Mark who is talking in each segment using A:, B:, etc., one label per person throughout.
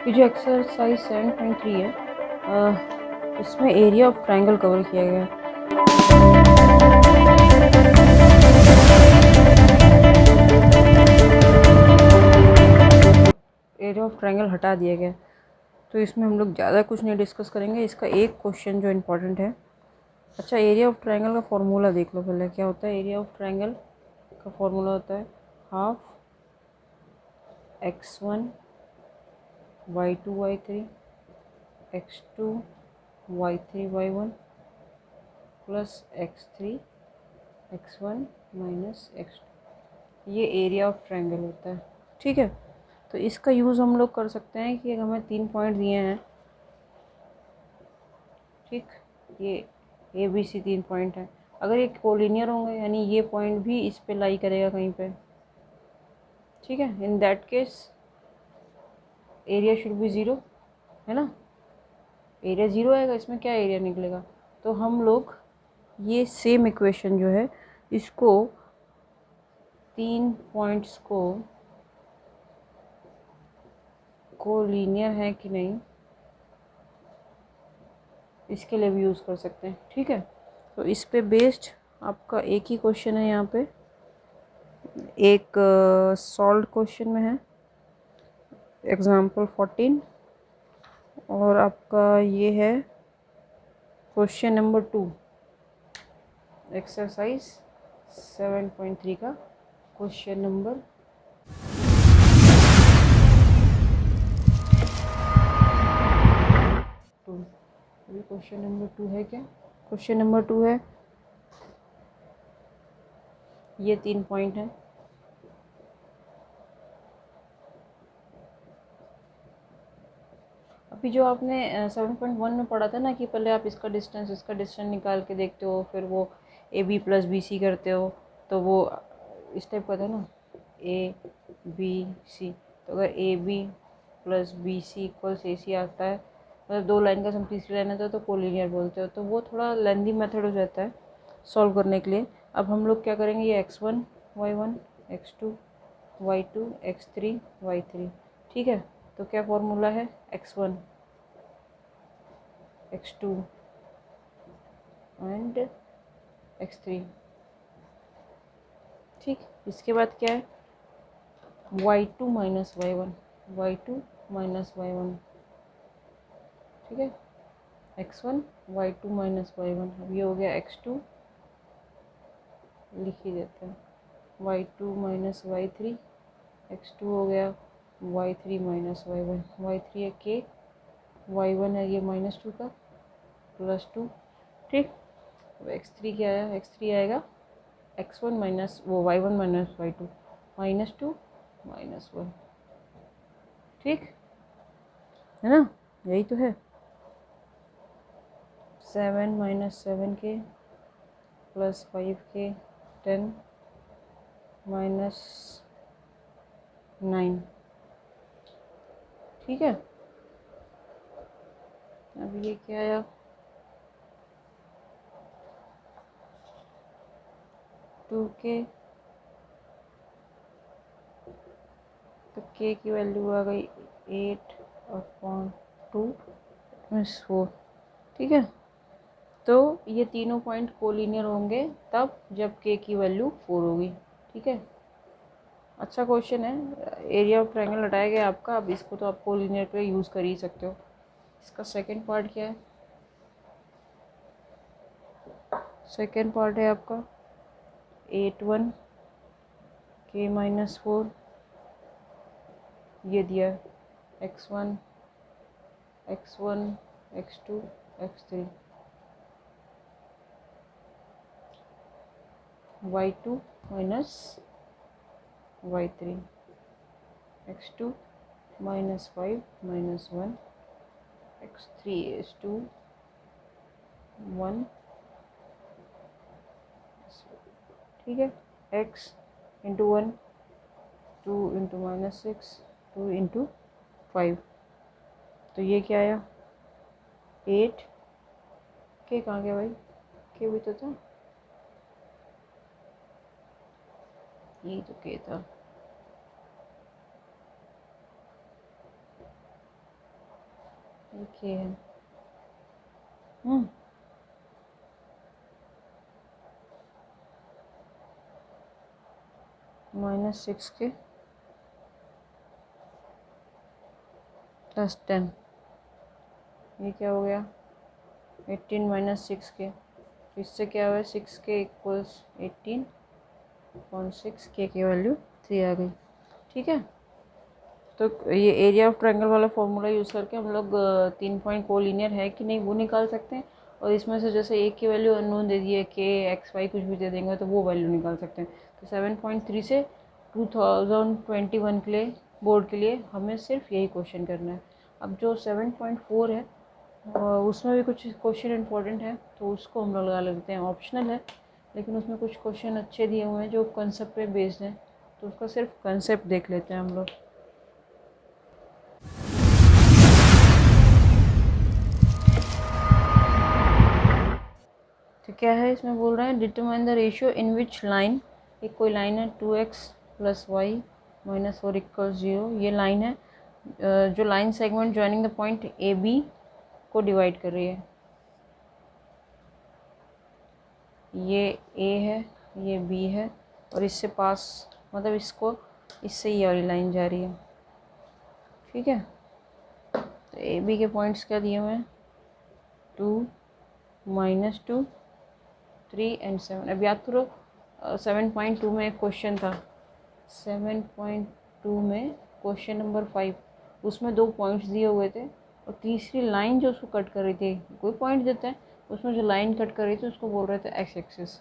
A: ये जो एक्सरसाइज 7.3 है, इसमें एरिया ऑफ ट्रायंगल कवर किया गया है। एरिया ऑफ ट्रायंगल हटा दिया गया, तो इसमें हम लोग ज़्यादा कुछ नहीं डिस्कस करेंगे। इसका एक क्वेश्चन जो इम्पोर्टेंट है, अच्छा एरिया ऑफ ट्रायंगल का फॉर्मूला देख लो पहले। क्या होता है एरिया ऑफ ट्रायंगल का फॉर्मूला? होता है half x1 y2 y3 x2 y3 y1 plus x3 x1 minus x2। ये एरिया ऑफ ट्रायंगल होता है, ठीक है। तो इसका यूज़ हम लोग कर सकते हैं कि अगर हमें 3 पॉइंट दिए हैं, ठीक, ये ए बी सी 3 पॉइंट है। अगर ये कोलिनियर होंगे यानी ये पॉइंट भी इस पे लाई करेगा कहीं पे, ठीक है, in that case area should be zero, है ना। एरिया ज़ीरो आएगा, इसमें क्या एरिया निकलेगा। तो हम लोग ये सेम इक्वेशन जो है, इसको 3 पॉइंट्स को कोलिनियर है कि नहीं, इसके लिए भी यूज़ कर सकते हैं, ठीक है। तो इस पे बेस्ड आपका एक ही क्वेश्चन है यहाँ पे, एक सॉल्व क्वेश्चन में है एग्जाम्पल 14, और आपका ये है क्वेश्चन नंबर 2 एक्सरसाइज 7.3 का क्वेश्चन नंबर 2। अभी क्वेश्चन नंबर 2 है क्या? क्वेश्चन नंबर 2 है, ये 3 पॉइंट हैं। अभी जो आपने 7.1 में पढ़ा था ना कि पहले आप इसका डिस्टेंस निकाल के देखते हो, फिर वो A B plus B C करते हो, तो वो इस टाइप का था ना, ए बी सी। तो अगर A B plus B C equals A C आता है, मतलब 2 लाइन का सम तीसरी लाइन आता है, तो कोलिनियर बोलते हो। तो वो थोड़ा लेंदी मेथड हो जाता है सॉल्व करने के लिए। अब हम लोग क्या करेंगे, ये x1 y1 x2 y2 x3 y3, ठीक है। तो क्या फॉर्मूला है, x1 x2 एंड x3, ठीक। इसके बाद क्या है, y2 minus y1 y2 minus y1, ठीक है। x1 y2 माइनस y1, अब ये हो गया x2, लिख ही देते हैं y2 माइनस y3, x2 हो गया y3 माइनस y1, y3 है k, y1 है ये -2 का +2, ठीक। अब x3 क्या आया, x3 आएगा x1 माइनस वो y1 माइनस y2 -2 -1, ठीक है ना, यही तो है। 7 minus 7k plus 5k 10 minus 9, ठीक है। अब ये क्या आया, 2k, तो k की वैल्यू आ गई 8/2 -4, ठीक है। तो ये तीनों पॉइंट कोलिनियर होंगे तब जब k की वैल्यू 4 होगी, ठीक है। अच्छा क्वेश्चन है, एरिया ऑफ ट्रायंगल हटाया गया आपका। अब इसको तो आप कोलिनियर पे यूज़ कर ही सकते हो। इसका सेकंड पार्ट क्या है, सेकंड पार्ट है आपका 8/1 k -4, ये दिया x1 x2 x3 y2 minus y3 x2 -5 -1 x3 is 2 1, ठीक है। x इंटू 1 2 इंटू -6 2 इंटू 5, तो ये क्या आया 8, के कहाँ गया भाई, के भी तो था, यही तो के था। ये के है। -6k + 10, ये क्या हो गया 18 - 6k। इससे क्या हुआ 6k = 18.6, k की वैल्यू 3 आ गई। ठीक है, तो ये एरिया ऑफ ट्रायंगल वाला फॉर्मूला यूज़ करके हम लोग 3 पॉइंट कोलिनियर है कि नहीं वो निकाल सकते हैं। और इसमें से जैसे एक की वैल्यू अननोन दे दी है, के एक्स वाई कुछ भी दे देंगे तो वो वैल्यू निकाल सकते हैं। तो 7.3 से 2021 के लिए बोर्ड के लिए हमें सिर्फ यही क्वेश्चन करना है। अब जो 7.4 है उसमें भी कुछ क्वेश्चन इंपॉर्टेंट है, तो उसको हम लोग लगा लेते हैं। ऑप्शनल है लेकिन उसमें कुछ क्वेश्चन अच्छे दिए हुए हैं जो कंसेप्ट पे बेस्ड हैं, तो उसका सिर्फ कंसेप्ट देख लेते हैं हम लोग। तो क्या है इसमें बोल रहे हैं, determine the ratio in which line, एक कोई लाइन है 2x + y - 4 = 0, ये लाइन है जो line segment joining the point A B को डिवाइड कर रही है। ये ए है, ये बी है, और इससे पास मतलब इसको इससे ये वाली लाइन जा रही है। ठीक है, तो ए बी के पॉइंट्स क्या दिए हुए हैं 2, -2, 3 और 7। अब याद करो 7.2 में एक क्वेश्चन था, 7.2 में क्वेश्चन नंबर 5, उसमें 2 पॉइंट्स दिए हुए थे और तीसरी लाइन जो उसको कट कर रही थी, कोई पॉइंट देता है उसमें जो लाइन कट कर रही थी उसको बोल रहे थे एक्स एक्सिस।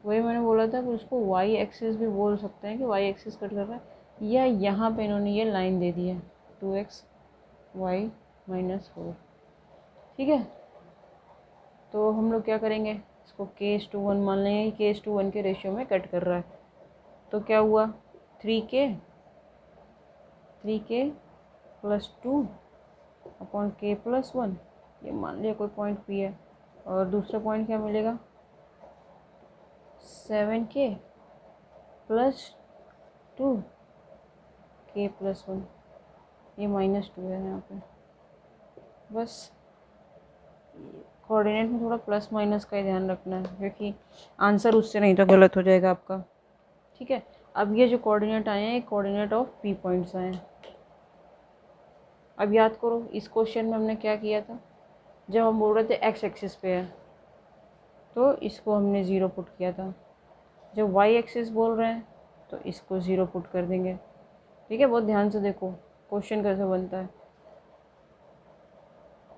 A: वही मैंने बोला था कि उसको वाई एक्सिस भी बोल सकते हैं कि वाई एक्सिस कट कर रहा है, या यहाँ पे इन्होंने ये लाइन दे दी है 2x y - 4। ठीक है, तो हम लोग क्या करेंगे, इसको k:1 मान लेंगे कि k:1 के रेशियो में कट कर रहा है। तो क्या हुआ 3k + 2 अपॉन k + 1, ये मान लिया कोई पॉइंट p है। और दूसरा पॉइंट क्या मिलेगा 7k + 2 k + 1, ये -2 है यहाँ पे। बस कोऑर्डिनेट में थोड़ा प्लस माइनस का ही ध्यान रखना है, क्योंकि आंसर उससे नहीं तो गलत हो जाएगा आपका। ठीक है, अब ये जो कोऑर्डिनेट आए हैं कोऑर्डिनेट ऑफ पी पॉइंट्स आए हैं। अब याद करो इस क्वेश्चन में हमने क्या किया था, जब हम बोल रहे थे एक्स एक्सिस पे है तो इसको हमने 0 पुट किया था, जब वाई एक्सिस बोल रहे हैं तो इसको 0 पुट कर देंगे। ठीक है, बहुत ध्यान से देखो क्वेश्चन कैसे बनता है।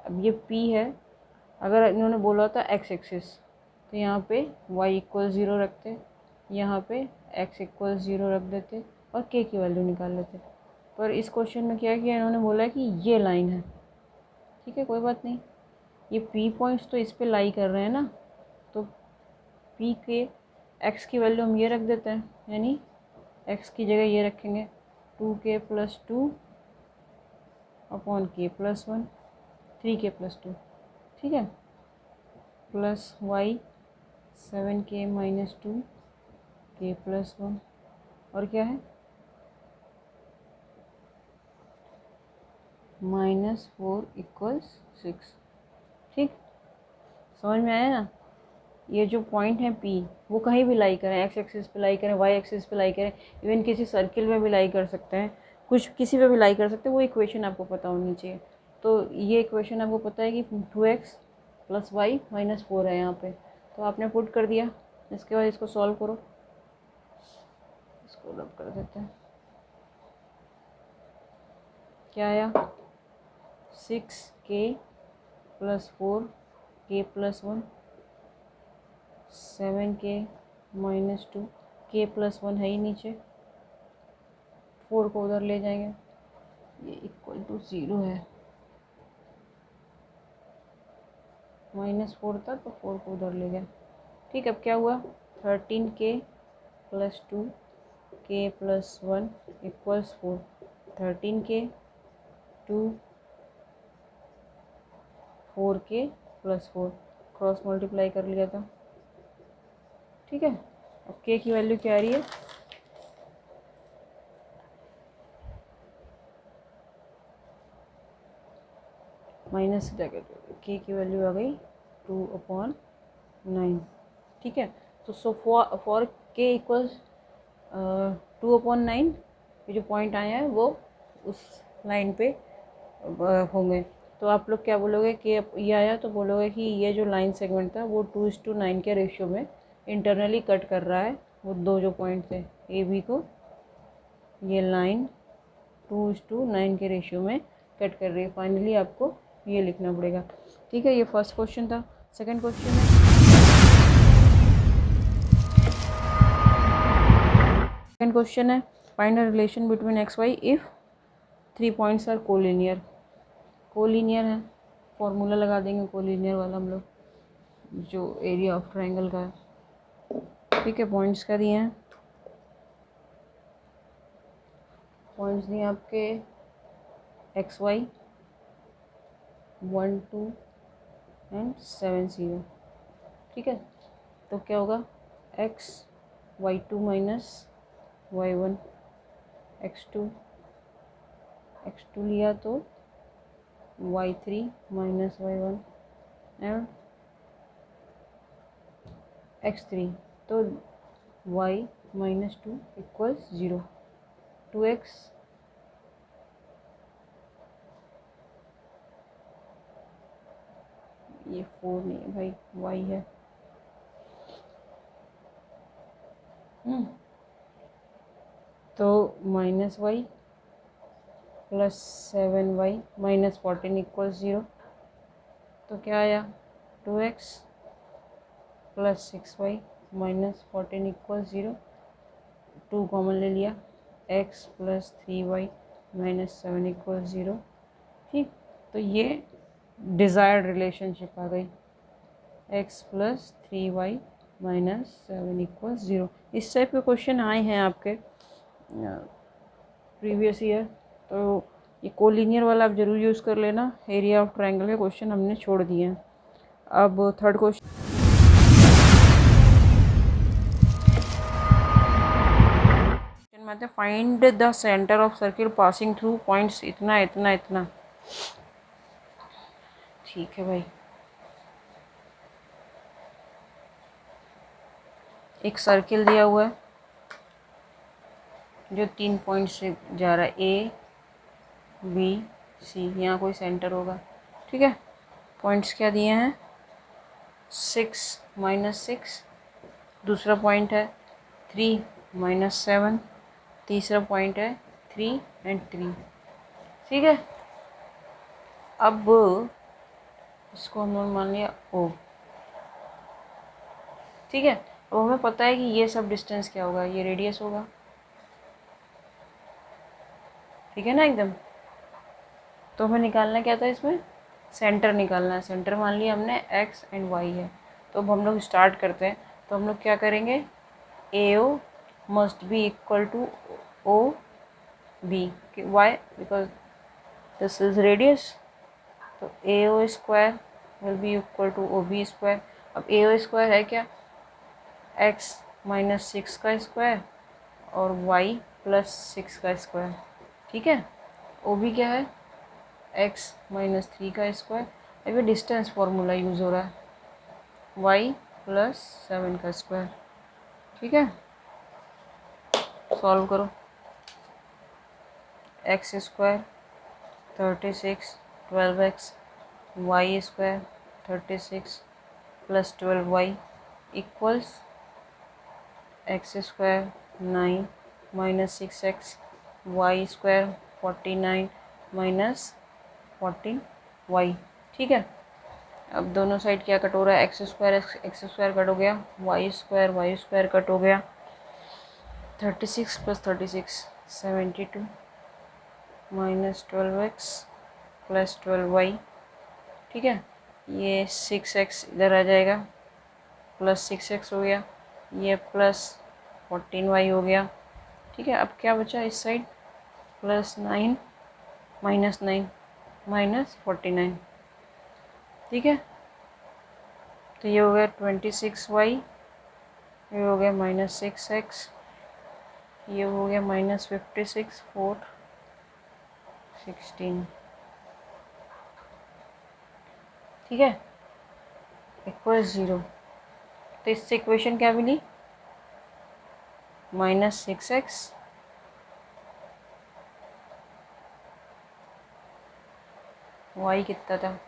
A: अब ये P है, अगर इन्होंने बोला था एक्स एक्सिस तो यहाँ पे y = 0 रखते, यहाँ पे x = 0 रख देते और k की वैल्यू निकाल लेते। पर इस क्वेश्चन में क्या किया इन्होंने, बोला कि ये लाइन है। ठीक है, कोई बात नहीं, ये P पॉइंट्स तो इस पे लाई कर रहे हैं ना, तो P के x की वैल्यू हम ये रख देते हैं, यानी x की जगह ये रखेंगे 2k + 2 अपॉन k + 1, 3k + 2। ठीक है, प्लस y 7k - 2 k + 1, और क्या है -4 = 6। ठीक, समझ में आया ना। ये जो पॉइंट है P वो कहीं भी लाई करें, एक्स एक्सिस पे लाई करें, वाई एक्सिस पे लाई करें, इवन किसी सर्किल में भी लाई कर सकते हैं, कुछ किसी पे भी लाई कर सकते हैं, वो इक्वेशन आपको पता होनी चाहिए। तो ये इक्वेशन आपको पता है कि 2x + y - 4 है यहाँ पे, तो आपने पुट कर दिया। इसके बाद इसको सॉल्व करो, इसको रब कर देते हैं। क्या आया 6k + 4 k + 1, 7k - 2 k + 1 है ही नीचे, 4 को उधर ले जाएंगे, ये = 0 है, -4 था तो 4 को उधर ले गया। ठीक, अब क्या हुआ 13k + 2 k + 1 = 4, 13k 2 4k + 4 cross multiply कर लिया था। ठीक है, अब k की वैल्यू क्या आ रही है माइनस के की वैल्यू आ गई 2/9, ठीक है। तो सो फॉर के इक्वल्स 2/9, ये जो पॉइंट आए हैं वो उस लाइन पे होंगे। तो आप लोग क्या बोलोगे कि ये आया तो बोलोगे कि ये जो लाइन सेगमेंट था वो 2:9 के रेशियो में इंटरनली कट कर रहा है वो दो जो पॉइंट थे ए बी को, ये लाइन 2:9 के रेशियो में कट कर रही है। फाइनली आपको ये लिखना पड़ेगा, ठीक है। ये फर्स्ट क्वेश्चन था। सेकंड क्वेश्चन है, सेकंड क्वेश्चन है find a relation between x y if 3 points are collinear. Collinear है, फॉर्मूला लगा देंगे कोलिनियर वाला हम लोग, जो एरिया ऑफ ट्रायंगल का है, ठीक है। पॉइंट्स क्या दिए हैं, पॉइंट्स दिए आपके एक्स वाई 1 2 एंड 7 0, ठीक है। तो क्या होगा, y2 माइनस y1, x2 लिया तो y3 minus y1 and x3, तो y माइनस 2 इक्वल्स 0, 2x ये 4 नहीं है भाई, y है, तो minus y plus 7y minus 14 equals 0, तो क्या आया 2x plus 6y minus 14 equals 0, 2 common ले लिया, x plus 3y minus 7 equals 0, ठीक। तो ये डिज़ायर्ड रिलेशनशिप आ गई, x plus 3y minus 7 equals 0। इस टाइप के क्वेश्चन आए हैं आपके प्रीवियस ईयर, तो ये कोलिनियर वाला आप ज़रूर यूज़ कर लेना। एरिया ऑफ ट्रायंगल के क्वेश्चन हमने छोड़ दिए हैं। अब थर्ड क्वेश्चन में आते हैं, find the centre of circle passing through points इतना इतना इतना, ठीक है भाई। एक सर्किल दिया हुआ है जो 3 पॉइंट से जा रहा है, ए बी सी, यहाँ कोई सेंटर होगा, ठीक है। पॉइंट्स क्या दिए हैं, 6 माइनस 6, दूसरा पॉइंट है 3 माइनस 7, तीसरा पॉइंट है 3 एंड 3, ठीक है। अब इसको हमने मान लिया ओ, ठीक है। अब हमें पता है कि ये सब डिस्टेंस क्या होगा, ये रेडियस होगा, ठीक है ना एकदम। तो हमें निकालना क्या था, इसमें सेंटर निकालना है। सेंटर मान लिया हमने एक्स एंड वाई है। तो अब हम लोग स्टार्ट करते हैं। तो हम लोग क्या करेंगे, A O must be equal to O B, why because this is radius, तो A O square will be equal to O B square. अब ए ओ स्क्वायर है क्या, एक्स माइनस 6 का स्क्वायर और वाई प्लस 6 का square, ठीक है। O B क्या है, एक्स माइनस 3 का स्क्वायर। अब ये डिस्टेंस फार्मूला यूज़ हो रहा है, वाई प्लस 7 का स्क्वायर, ठीक है। सॉल्व करो, x square 36 12x, y square 36 plus 12y equals x square 9 minus 6x, y square 49 minus 14y, ठीक है। अब दोनों साइड क्या कट हो रहा है, एक्स स्क्वायर कट हो गया, वाई स्क्वायर कट हो गया, 36 plus 36 72 minus 12x plus 12y, ठीक है। ये 6x इधर आ जाएगा, प्लस 6x हो गया, ये प्लस 14y हो गया, ठीक है। अब क्या बचा इस साइड, प्लस 9 माइनस 9 माइनस 49, ठीक है। तो ये हो गया 26y, ये हो गया माइनस 6x, ये हो गया माइनस 56 4 16, ठीक है, इक्वल 0। तो इससे इक्वेशन क्या मिली, -6x y कितना था,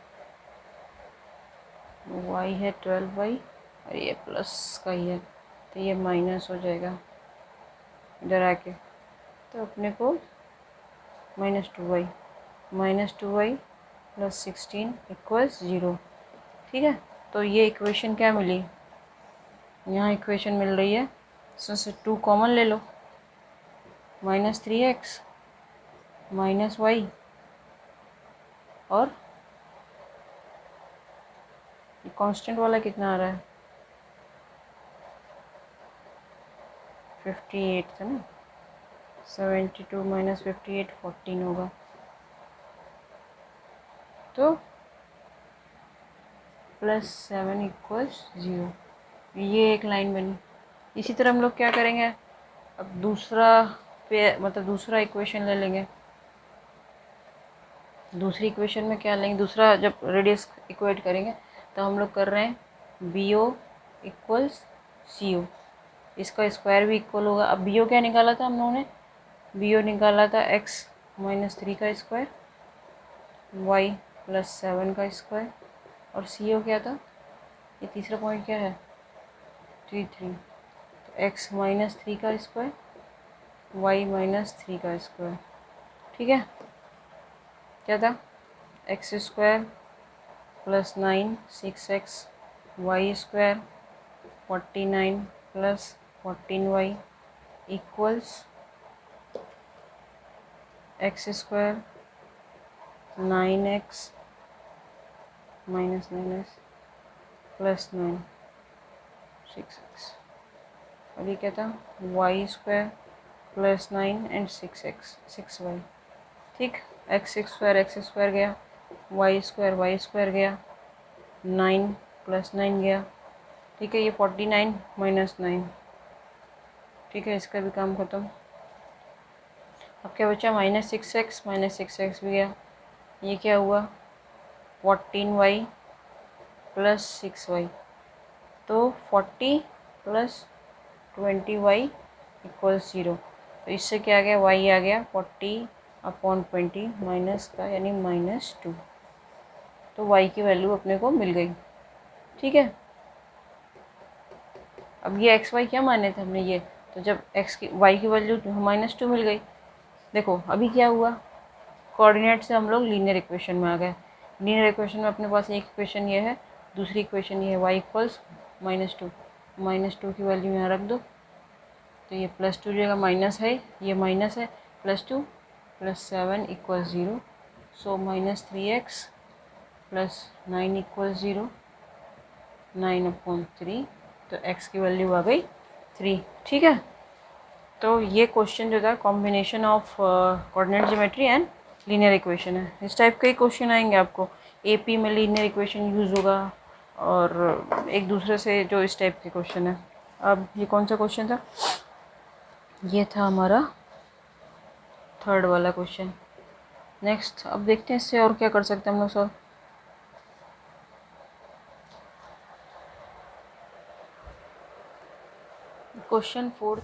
A: y है 12y और ये प्लस का ही है, तो ये माइनस हो जाएगा इधर आके, तो अपने को -2y प्लस 16 इक्वल्स 0। ठीक है, तो ये इक्वेशन क्या मिली, यहाँ इक्वेशन मिल रही है, इसमें से 2 कॉमन ले लो, -3x -y और कांस्टेंट वाला कितना आ रहा है, 58 था ना, 72 - 58 14 होगा, तो +7 इक्वल्स 0। ये एक लाइन बनी। इसी तरह हम लोग क्या करेंगे, अब दूसरा पे मतलब दूसरा इक्वेशन ले लेंगे। दूसरी इक्वेशन में क्या लेंगे, दूसरा जब रेडियस इक्वेट करेंगे तो हम लोग कर रहे हैं BO इक्वल्स CO, इसका स्क्वायर भी इक्वल होगा। अब BO क्या निकाला था हम लोगों ने, BO निकाला था x - 3 का स्क्वायर, y +7 का स्क्वायर, और CO क्या था, ये तीसरा पॉइंट क्या है, 3 3, तो x - 3 का स्क्वायर, y -3 का स्क्वायर। ठीक है, क्या था, x square +9 6x, y square 49 +14y equals x square 9x -9x +9 6x, और ये क्या था, y square +9 and 6x 6y। ठीक, x स्क्वायर गया, y स्क्वायर गया, 9 + 9 गया। ठीक है, ये 49 - 9। ठीक है, इसका भी काम खत्म। अब क्या बचा, -6x भी गया, ये क्या हुआ, 14y + 6y, तो 40 + 20y इक्वल्स 0। तो इससे क्या आ गया, y आ गया 40/20 माइनस का यानी -2, तो y की वैल्यू अपने को मिल गई। ठीक है, अब ये x y क्या माने थे हमने, ये तो जब y की वैल्यू -2 मिल गई। देखो अभी क्या हुआ, कोऑर्डिनेट से हम लोग लीनियर इक्वेशन में आ गए। लीनियर इक्वेशन में अपने पास एक इक्वेशन ये है, दूसरी इक्वेशन ये है, y इक्वल्स -2, -2 की वैल्यू यहाँ रख दो, तो ये +2 हो जाएगा, माइनस है, ये माइनस है, +2 +7 इक्वल्स 0, सो -3x + 9 इक्वल्स 0, 9/3, तो x की वैल्यू आ गई 3। ठीक है, तो ये क्वेश्चन जो था combination of coordinate geometry and linear equation है। इस टाइप के क्वेश्चन आएंगे आपको, AP में लीनियर इक्वेशन यूज़ होगा और एक दूसरे से जो इस टाइप के क्वेश्चन है। अब ये कौन सा क्वेश्चन था, ये था हमारा 3rd वाला क्वेश्चन। नेक्स्ट अब देखते हैं इससे और क्या कर सकते हैं हम लोग सर। क्वेश्चन 4th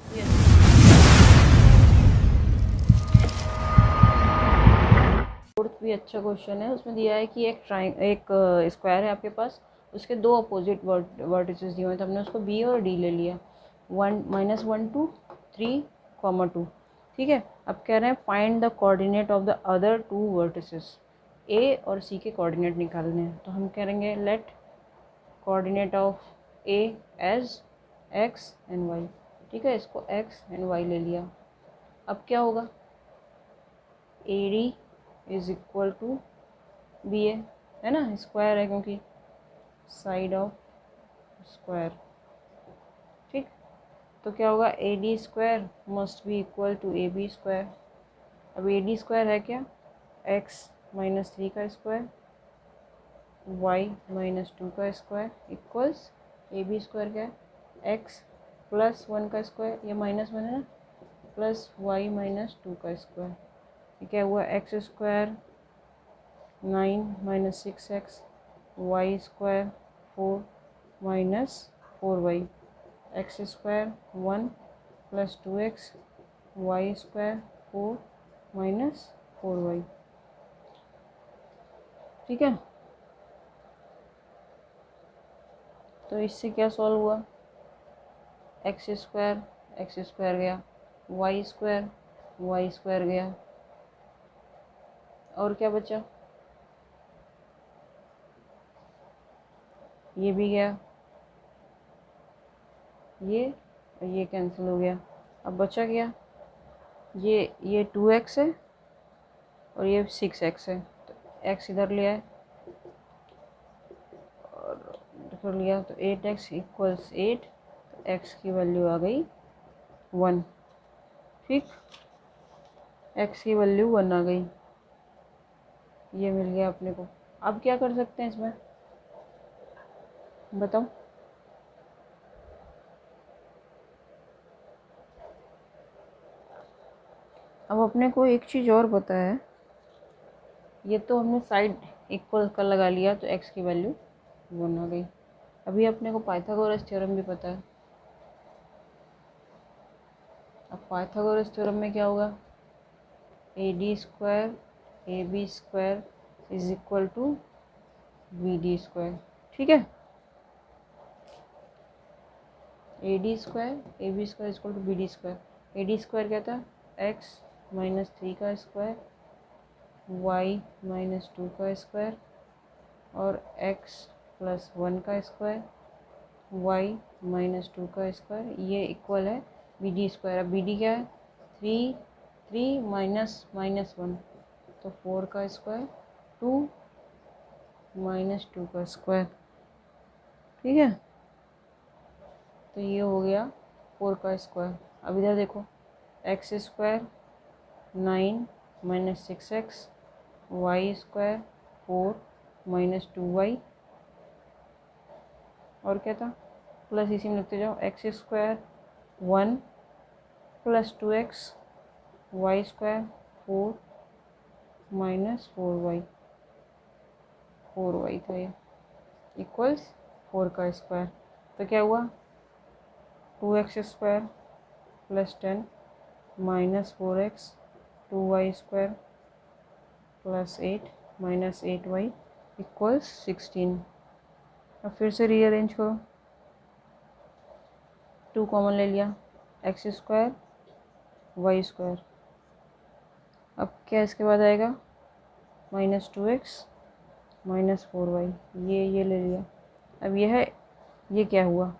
A: भी अच्छा क्वेश्चन है। उसमें दिया है कि एक स्क्वायर है आपके पास, उसके 2 अपोजिट वर्टिसेस दिए हुए हैं, तो हमने उसको B और D ले लिया, 1 -1 2 3, 2। ठीक है, अब कह रहे हैं find the coordinate of the other 2 vertices, A और C के कोऑर्डिनेट निकालने हैं। तो हम करेंगे let coordinate of A as x and y। ठीक है, इसको x एंड y ले लिया। अब क्या होगा, AD is equal to BA, है ना, स्क्वायर है क्योंकि साइड ऑफ स्क्वायर। ठीक, तो क्या होगा, AD square must be equal to AB square. अब AD स्क्वायर है क्या, x - 3 का स्क्वायर, y - 2 का स्क्वायर इक्वल्स AB स्क्वायर क्या है, x + 1 का स्क्वायर, ये -1 है ना, प्लस y - 2 का स्क्वायर, ये क्या हुआ, x square 9 - 6x y square 4 minus 4y, x square 1 plus 2x, y square 4 minus 4y। ठीक है, तो इससे क्या सॉल्व हुआ, एक्स स्क्वायर गया, वाई स्क्वायर गया, और क्या बचा, ये भी गया, ये और ये कैंसिल हो गया। अब बचा क्या, ये 2x है और ये 6x है, तो x इधर ले आए और इधर लिया, तो 8x इक्वल्स 8, तो x की वैल्यू आ गई 1। ठीक, x की वैल्यू 1 आ गई, ये मिल गया अपने को। अब क्या कर सकते हैं इसमें, बताओ। अब अपने को एक चीज़ और पता है, ये तो हमने साइड इक्वल का लगा लिया तो x की वैल्यू 1 आ गई। अभी अपने को पाइथागोरस थ्योरम भी पता है। अब पाइथागोरस थ्योरम में क्या होगा, AD square AB square is equal to BD square. ठीक है, AD square AB square is equal to BD square. AD square क्या था, x माइनस 3 का स्क्वायर, y माइनस 2 का स्क्वायर और x प्लस 1 का स्क्वायर, y माइनस 2 का square, ये इक्वल है BD स्क्वायर। अब BD क्या है, 3 माइनस 1, तो 4 का स्क्वायर, 2 माइनस 2 का स्क्वायर। ठीक है, तो ये हो गया 4 का स्क्वायर। अब इधर देखो, x square 9 minus 6x, y square 4 minus 2y, और क्या था, प्लस इसी में लिखते जाओ, x square 1 plus 2x, y square 4 minus 4y था ये, इक्वल्स 4 का स्क्वायर। तो क्या हुआ, 2x square plus 10 minus 4x, 2y square plus 8 minus 8y equals 16। अब फिर से रीअरेंज करो, 2 कॉमन ले लिया, एक्स स्क्वायर वाई स्क्वायर, अब क्या इसके बाद आएगा, माइनस 2x माइनस 4y, ये ले लिया। अब ये है, ये क्या हुआ,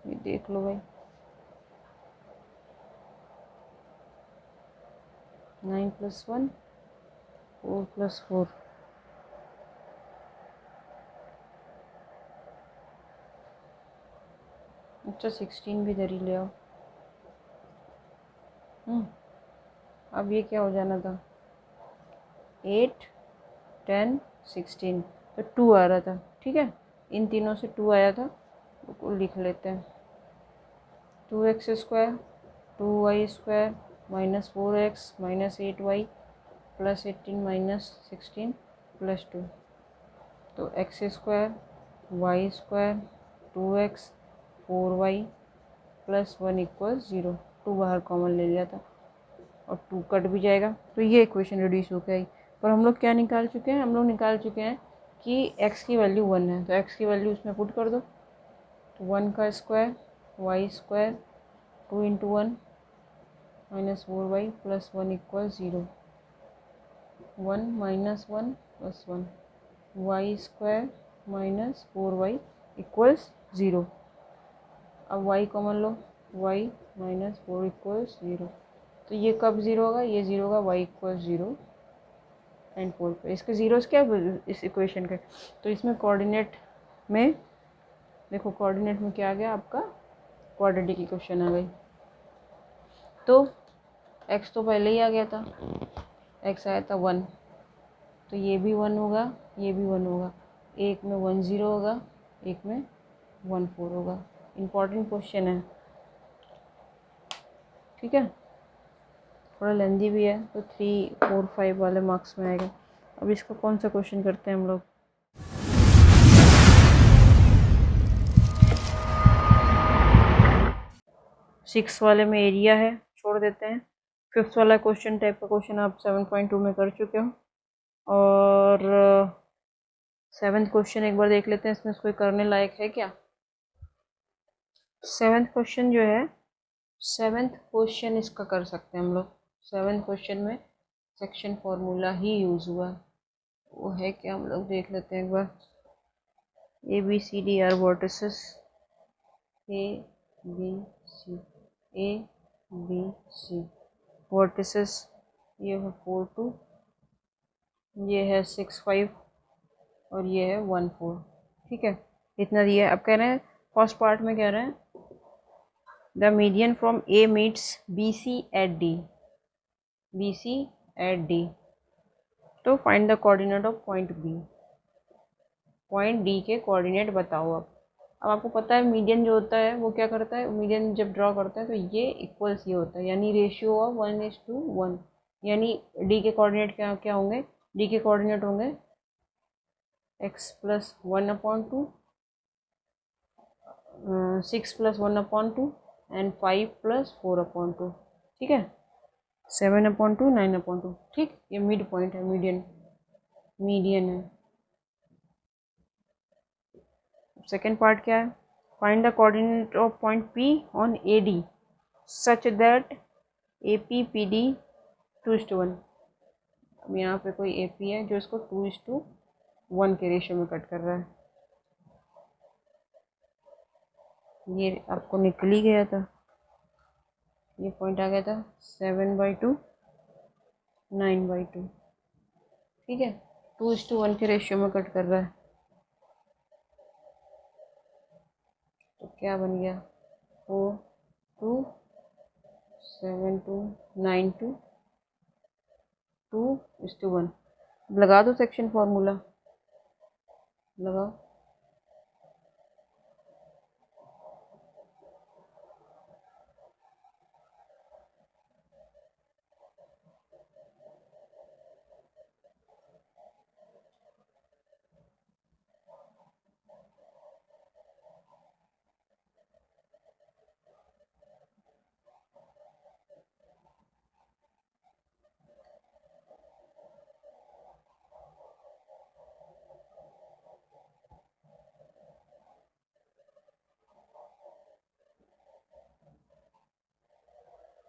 A: ये देख लो भाई, 9 प्लस 1 4 प्लस 4, अच्छा 16 भी इधर ही ले आओ। अब ये क्या हो जाना था, 8 10 16, तो 2 आ रहा था। ठीक है, इन तीनों से 2 आया था, तो लिख लेते हैं, 2x square 2y square minus 4x minus 8y plus 18 minus 16 plus 2, तो x square y square 2x 4y plus 1 equal 0। 2 बाहर कॉमन ले लिया था और 2 कट भी जाएगा, तो ये इक्वेशन रिड्यूस हो गई। पर हम लोग क्या निकाल चुके हैं, हम लोग निकाल चुके हैं कि x की वैल्यू 1 है, तो x की वैल्यू उसमें पुट कर दो, तो 1 का square y square 2 into 1 minus 4y plus 1 equal 0, 1 minus 1 plus 1, y square minus 4y equals 0। अब y कॉमन लो, y माइनस 4 इक्वल्स 0, तो ये कब 0 होगा, ये 0 होगा y इक्वल्स 0 एंड 4 पे। इसके जीरोस क्या इस इक्वेशन के, तो इसमें कोऑर्डिनेट में देखो, कोऑर्डिनेट में क्या आ गया आपका, क्वाड्रेटिक इक्वेशन आ गई। तो x तो पहले ही आ गया था, x आया था 1, तो ये भी 1 होगा, ये भी 1 होगा, एक में 1 0 होगा, एक में 1 4 होगा। इम्पॉर्टेंट क्वेश्चन है। ठीक है, थोड़ा लेंदी भी है, तो 3, 4, 5 वाले मार्क्स में आएगा। अब इसका कौन सा क्वेश्चन करते हैं हम लोग। 6 वाले में एरिया है, छोड़ देते हैं। 5th वाला क्वेश्चन टाइप का क्वेश्चन आप 7.2 में कर चुके हो। और 7th क्वेश्चन एक बार देख लेते हैं, इसमें कोई करने लायक है क्या। 7th क्वेश्चन जो है, 7th क्वेश्चन इसका कर सकते हैं हम लोग। 7th क्वेश्चन में सेक्शन फॉर्मूला ही यूज़ हुआ है, वो है क्या हम लोग देख लेते हैं एक बार। ABCD are vertices, ABC vertices, ये है 4, 2, ये है 6, 5 और ये है 1, 4। ठीक है, इतना दिया है। अब कह रहे हैं फर्स्ट पार्ट में कह रहे हैं the median from A meets BC at D, तो find the coordinate of point B। Point D के कोऑर्डिनेट बताओ। अब आपको पता है मीडियन जो होता है वो क्या करता है, मीडियन जब ड्रॉ करता है तो ये इक्वल्स ये होता है, यानी रेशियो ऑफ 1:1। यानी D के कोऑर्डिनेट क्या क्या होंगे, D के कोऑर्डिनेट होंगे x + 1/2, 6 + 1/2 एंड 5 + 4/2। ठीक है, 7/2, 9/2। ठीक, ये मिड पॉइंट है, मीडियन है। सेकेंड पार्ट क्या है, find the coordinate of point P on AD such that APPD 2:1। अब यहाँ पे कोई AP है जो इसको 2:1 के रेशियो में कट कर रहा है। ये आपको निकल ही गया था, ये पॉइंट आ गया था 7/2, 9/2। ठीक है, 2:1 के रेशियो में कट कर रहा है, तो क्या बन गया 4, 2, 7, 2, 9, 2, 2:1। लगा दो सेक्शन फॉर्मूला, लगाओ।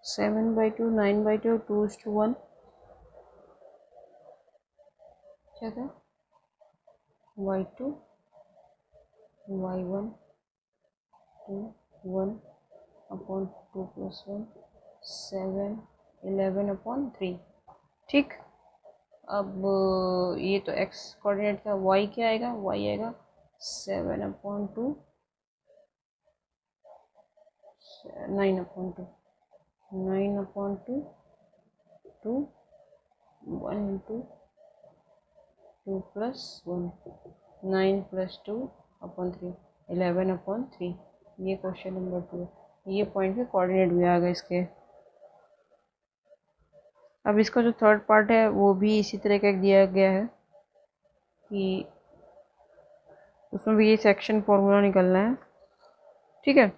A: सेवन बाई टू, 9/2, 2:1 क्या था, y2, y1, 2, 1/2 + 1, 7, 11/3। ठीक, अब ये तो x कोऑर्डिनेट का, y क्या आएगा, y आएगा 7/2, 9/2, 9/2, 2, 1, 2, 2 + 1, 9 + 2/3, 11/3। ये क्वेश्चन नंबर 2। ये पॉइंट के कोऑर्डिनेट भी आ गए इसके। अब इसका जो थर्ड पार्ट है वो भी इसी तरह का दिया गया है कि उसमें भी ये सेक्शन फॉर्मूला निकलना है। ठीक है,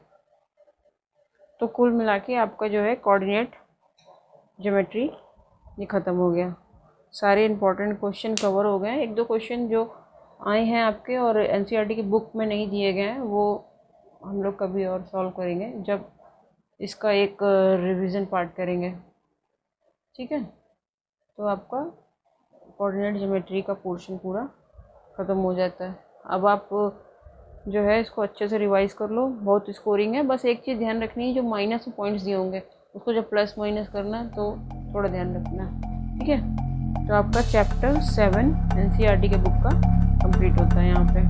A: तो कुल मिला के आपका जो है कोऑर्डिनेट ज्योमेट्री ये ख़त्म हो गया। सारे इम्पोर्टेंट क्वेश्चन कवर हो गए। एक दो क्वेश्चन जो आए हैं आपके और एनसीईआरटी की बुक में नहीं दिए गए हैं वो हम लोग कभी और सॉल्व करेंगे जब इसका एक रिवीजन पार्ट करेंगे। ठीक है, तो आपका कोऑर्डिनेट ज्योमेट्री का पोर्शन पूरा ख़त्म हो जाता है। अब आप जो है इसको अच्छे से रिवाइज कर लो, बहुत स्कोरिंग है। बस एक चीज़ ध्यान रखनी है, जो माइनस में पॉइंट्स दिए होंगे उसको जब प्लस माइनस करना है तो थोड़ा ध्यान रखना। ठीक है, तो आपका चैप्टर 7 एनसीईआरटी के बुक का कंप्लीट होता है यहाँ पे।